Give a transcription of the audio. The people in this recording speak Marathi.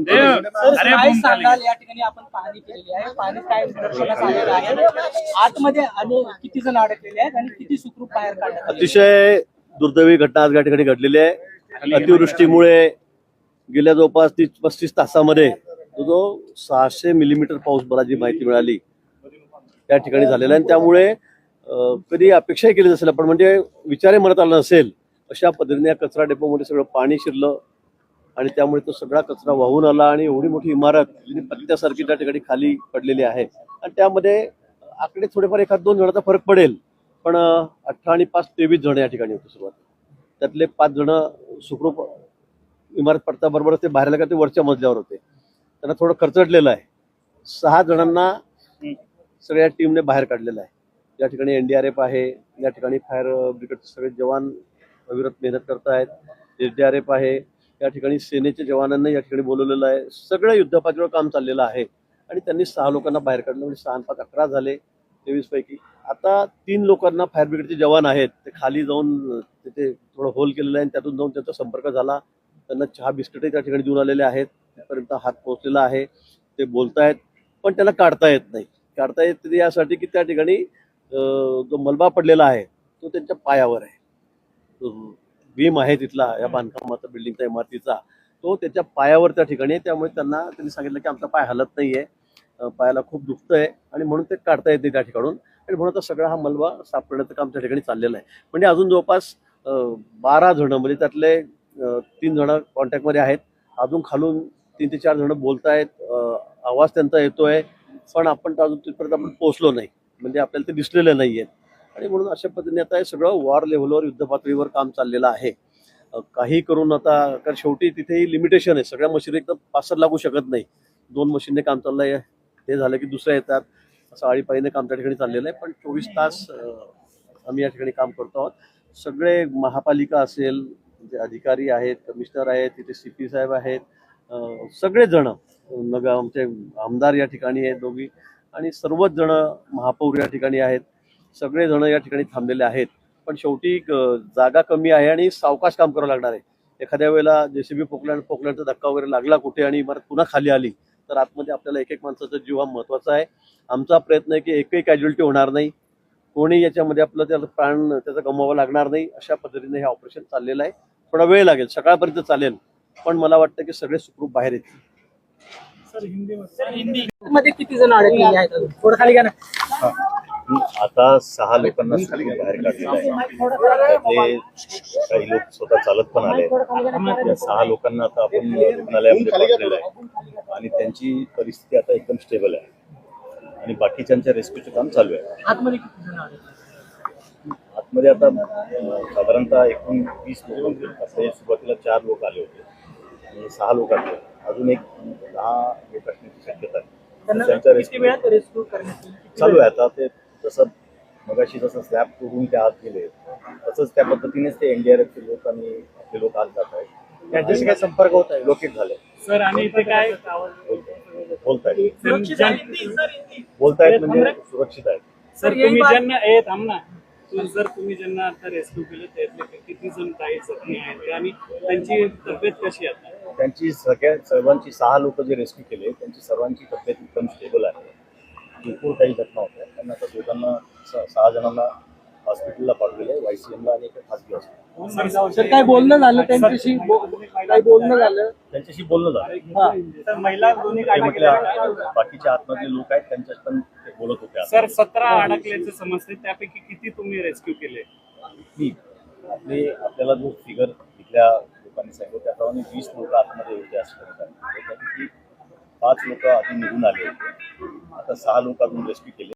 काय सांगाल, या ठिकाणी आपण पाहणी केलेली आहे, पाणी काय निदर्शनास आलेलं आहे, आतमध्ये आणि किती जण अडकलेले आहेत आणि किती सुखरूप बाहेर काढण्यात आले? अतिशय दुर्दैवी घटना आज या ठिकाणी घडलेली आहे. अतिवृष्टीमुळे गेल्या जवळपास 30-35 तासामध्ये जो 600 मिलीमीटर पाऊस बराची माहिती मिळाली त्या ठिकाणी झालेला आहे. आणि त्यामुळे कधी अपेक्षाही केली नसेल आपण, म्हणजे विचारही मनात आला नसेल अशा पद्धतीने या कचरा डेपोमध्ये सगळं पाणी शिरलं आणि त्यामुळे तो सगळा कचरा वाहून आला आणि एवढी मोठी इमारत पत्त्यासारखी त्या ठिकाणी खाली पडलेली आहे. आणि त्यामध्ये आकडे थोडेफार 1-2 जणांचा फरक पडेल, पण 18 आणि 5 23 जण या ठिकाणी होते सुरुवात. त्यातले 5 जण सुखरूप इमारत पडताबरोबर ते बाहेर का ते वरच्या मजल्यावर होते, त्यांना थोडं खरचटलेलं आहे. 6 जणांना सगळ्या टीमने बाहेर काढलेलं आहे. या ठिकाणी NDRF आहे, या ठिकाणी फायर ब्रिगेडचे सगळे जवान अविरत मेहनत करत आहेत, SDRF आहे, या ठिकाणी सेनेच्या जवानांना या ठिकाणी बोलवलेलं आहे. सगळं युद्धपातळीवर काम चाललेलं आहे आणि त्यांनी 6 लोकांना बाहेर काढलं, म्हणजे 6 आणि 5 11 झाले 23 पैकी. आता 3 लोकांना फायर ब्रिगेडचे जवान आहेत, ते खाली जाऊन तिथे थोडं होल केलेलं आहे आणि त्यातून जाऊन त्यांचा संपर्क झाला. त्यांना चहा बिस्किटही त्या ठिकाणी देऊन आलेले आहेत, तिथपर्यंत हात पोहोचलेला आहे. ते बोलतायत पण त्यांना काढता येत नाही. काढता येत यासाठी की त्या ठिकाणी जो मलबा पडलेला आहे तो त्यांच्या पायावर आहे. बीम आहे तिथला या बांधकामाचा, बिल्डिंगचा, इमारतीचा, तो त्याच्या पायावर त्या ठिकाणी. त्यामुळे त्यांनी सांगितलं की आमचा पाय हलत नाहीये, पायाला खूप दुखतंय आणि म्हणून ते काढता येते त्या ठिकाणून. आणि म्हणून सगळा हा मलबा साफ करण्याचं काम त्या ठिकाणी चाललेलं आहे. म्हणजे अजून जवळपास 12 जण, म्हणजे त्यातले 3 जण कॉन्टॅक्टमध्ये आहेत. अजून खालून 3 ते 4 जण बोलतायत, आवाज त्यांचा येतोय, पण आपण अजून तिथपर्यंत आपण पोहोचलो नाही, म्हणजे आपल्याला ते दिसलेलं नाहीये. आणि म्हणून अशा पद्धतीने आता हे सगळं वॉर लेव्हलवर, युद्ध पातळीवर काम चाललेलं आहे. काही करून आता, कारण शेवटी तिथेही लिमिटेशन आहे, सगळ्या मशिनरी एकदम 5-7 लागू शकत नाही. 2 मशीनने काम चाललंय, हे झालं की दुसऱ्या येतात, असं आळीपाळीने काम त्या ठिकाणी चाललेलं आहे. पण 24 तास आम्ही या ठिकाणी काम करतो आहोत. सगळे महापालिका असेल, जे अधिकारी आहेत, कमिशनर आहेत, तिथे CP साहेब आहेत, सगळेच जण, आमचे आमदार या ठिकाणी आहेत दोघी, आणि सर्वच जण, महापौर या ठिकाणी आहेत, सगळे जण या ठिकाणी थांबलेले आहेत. पण शेवटी जागा कमी आहे आणि सावकाश काम करावं लागणार आहे. एखाद्या वेळेला JCB पोकलँडचा धक्का वगैरे लागला कुठे आणि इमारत पुन्हा खाली आली तर आतमध्ये आपल्याला एक माणसाचा जीव हा महत्वाचा आहे. आमचा प्रयत्न आहे की एकही कॅज्युअलिटी होणार नाही, कोणी याच्यामध्ये आपलं त्याला प्राण त्याचा गमवावा लागणार नाही. अशा पद्धतीने हे ऑपरेशन चाललेलं आहे. थोडा वेळ लागेल, सकाळपर्यंत चालेल, पण मला वाटतं की सगळे सुखरूप बाहेर येतील. मध्ये किती जण अडकलेले आहेत? थोडं खाली घ्या ना. आता 6 लोकांना बाहेर काढलेलं आहे. त्यातले काही लोक स्वतः चालत पण आले. या 6 लोकांना आता आपण रुग्णालयामध्ये पाठवलेलं आहे आणि त्यांची परिस्थिती आता एकदम स्टेबल आहे आणि बाकीच्यांच्या रेस्क्यूचं काम चालू आहे. आतमध्ये किती जण अडकले? आतमध्ये आता साधारणतः एकूण 20 लोक होते. असे सुरुवातीला 4 लोक आले होते आणि 6 लोक आले. अजून एक 10 लोक असण्याची शक्यता आहे. त्यांच्या रेस्क्यू करण्यात चालू आहे. आता ते जसं मगाशी जसं स्लॅब तोडून ते आत गेले तसंच त्या पद्धतीनेच ते NDRFचे लोक आणि आपले लोक आत जात आहेत. त्यांच्याशी काय संपर्क होत आहे? लोकेट झाले सर, आणि इथे काय बोलतायत म्हणजे सुरक्षित आहेत. सर तुम्ही ज्यांना थांब ना, जर तुम्ही ज्यांना आता रेस्क्यू केलं त्यातले किती जण काही जखमी आहेत आणि त्यांची तब्येत कशी आहे? त्यांची सर्वांची 6 लोक जे रेस्क्यू केले त्यांची सर्वांची तब्येत एकदम स्टेबल आहे. भरपूर काही जखमा होत्या. त्यांना आता दोघांना 6 जणांना हॉस्पिटलला पाठवलेलं आहे, YCMला आणि खासगी हॉस्पिटल. सर, काय बोलणं झालं त्यांच्याशी? काय बोलणं झालं? त्यांच्याशी बोलणं झालं. महिला बाकीच्या आतमधले लोक आहेत त्यांच्याशी पण ते बोलत होते. सर 17 अडकल्याचे समजते, त्यापैकी किती तुम्ही रेस्क्यू केले? आपल्याला जो फिगर इथल्या लोकांनी सांगितलं त्याप्रमाणे 20 लोक आतमध्ये होते असं त्यापैकी 5 लोक आधी निघून आले होते. आता 6 लोक अजून रेस्क्यू केले.